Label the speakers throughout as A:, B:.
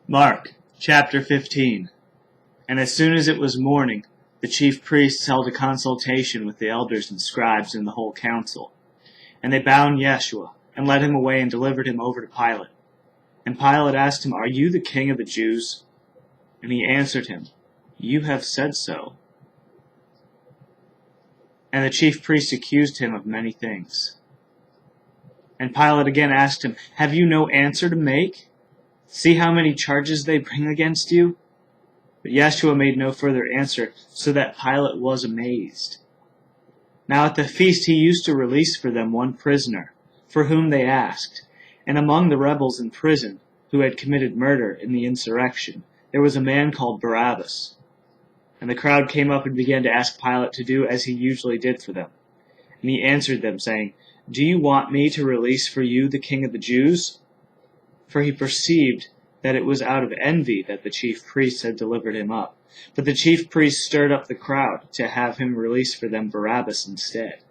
A: Mark, chapter 15. And as soon as it was morning, the chief priests held a consultation with the elders and scribes and the whole council. And they bound Yeshua, and led him away and delivered him over to Pilate. And Pilate asked him, "Are you the king of the Jews?" And he answered him, "You have said so." And the chief priests accused him of many things. And Pilate again asked him, "Have you no answer to make? See how many charges they bring against you?" But Yeshua made no further answer, so that Pilate was amazed. Now at the feast he used to release for them one prisoner, for whom they asked. And among the rebels in prison, who had committed murder in the insurrection, there was a man called Barabbas. And the crowd came up and began to ask Pilate to do as he usually did for them. And he answered them, saying, "Do you want me to release for you the king of the Jews?" For he perceived that it was out of envy that the chief priests had delivered him up. But the chief priests stirred up the crowd to have him release for them Barabbas instead.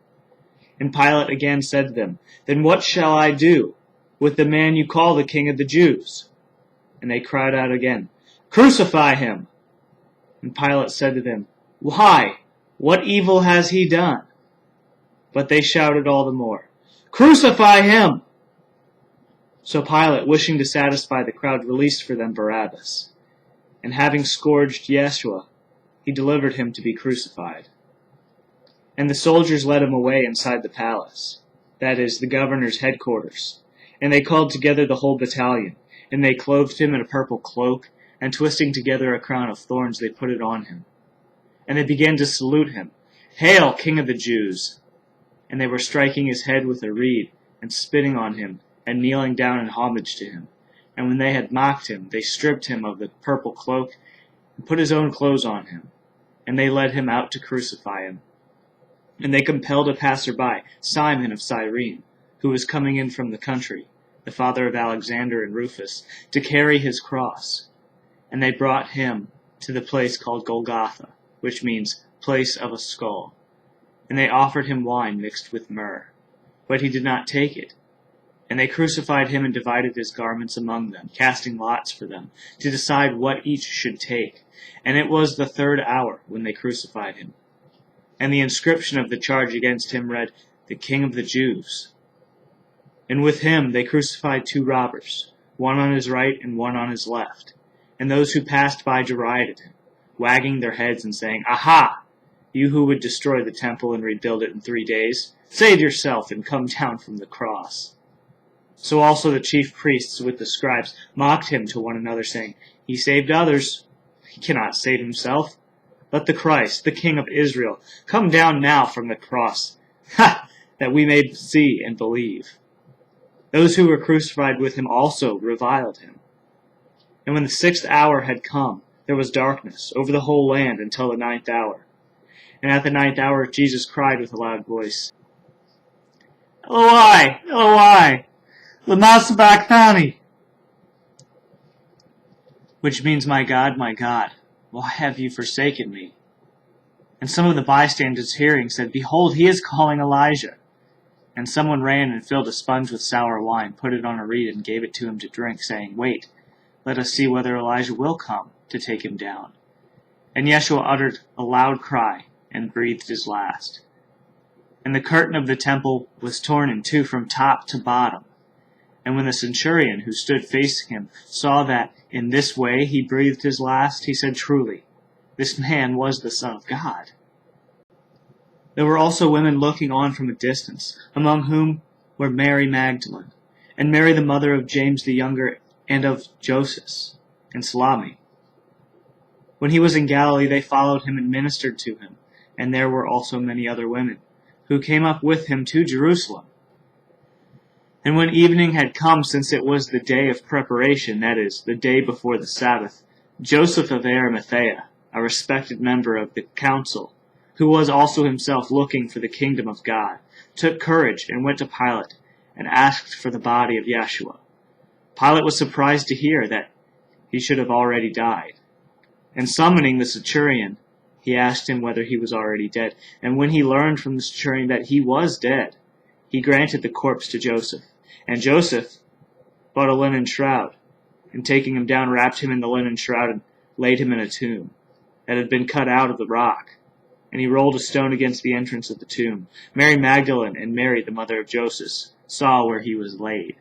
A: And Pilate again said to them, "Then what shall I do with the man you call the king of the Jews?" And they cried out again, "Crucify him!" And Pilate said to them, "Why? What evil has he done?" But they shouted all the more, "Crucify him!" So Pilate, wishing to satisfy the crowd, released for them Barabbas. And having scourged Yeshua, he delivered him to be crucified. And the soldiers led him away inside the palace, that is, the governor's headquarters. And they called together the whole battalion, and they clothed him in a purple cloak, and twisting together a crown of thorns, they put it on him. And they began to salute him, "Hail, King of the Jews!" And they were striking his head with a reed, and spitting on him, and kneeling down in homage to him. And when they had mocked him, they stripped him of the purple cloak, and put his own clothes on him. And they led him out to crucify him. And they compelled a passer-by, Simon of Cyrene, who was coming in from the country, the father of Alexander and Rufus, to carry his cross. And they brought him to the place called Golgotha, which means place of a skull. And they offered him wine mixed with myrrh. But he did not take it. And they crucified him and divided his garments among them, casting lots for them, to decide what each should take. And it was the 3rd hour when they crucified him. And the inscription of the charge against him read, "The King of the Jews." And with him they crucified 2 robbers, one on his right and one on his left. And those who passed by derided him, wagging their heads and saying, "Aha! You who would destroy the temple and rebuild it in 3 days, save yourself and come down from the cross." So also the chief priests with the scribes mocked him to one another, saying, "He saved others. He cannot save himself. Let the Christ, the King of Israel, come down now from the cross, that we may see and believe." Those who were crucified with him also reviled him. And when the 6th hour had come, there was darkness over the whole land until the 9th hour. And at the 9th hour Jesus cried with a loud voice, "Eloi, Eloi, lama sabachthani," which means, my God, why have you forsaken me?" And some of the bystanders hearing said, "Behold, he is calling Elijah." And someone ran and filled a sponge with sour wine, put it on a reed, and gave it to him to drink, saying, "Wait, let us see whether Elijah will come to take him down." And Yeshua uttered a loud cry and breathed his last. And the curtain of the temple was torn in 2 from top to bottom. And when the centurion who stood facing him saw that in this way he breathed his last, he said, "Truly, this man was the Son of God." There were also women looking on from a distance, among whom were Mary Magdalene, and Mary the mother of James the younger, and of Joseph, and Salome. When he was in Galilee, they followed him and ministered to him, and there were also many other women, who came up with him to Jerusalem. And when evening had come, since it was the day of preparation, that is, the day before the Sabbath, Joseph of Arimathea, a respected member of the council, who was also himself looking for the kingdom of God, took courage and went to Pilate, and asked for the body of Yeshua. Pilate was surprised to hear that he should have already died. And summoning the centurion, he asked him whether he was already dead. And when he learned from the centurion that he was dead, he granted the corpse to Joseph. And Joseph bought a linen shroud, and taking him down, wrapped him in the linen shroud and laid him in a tomb that had been cut out of the rock. And he rolled a stone against the entrance of the tomb. Mary Magdalene and Mary, the mother of Joseph, saw where he was laid,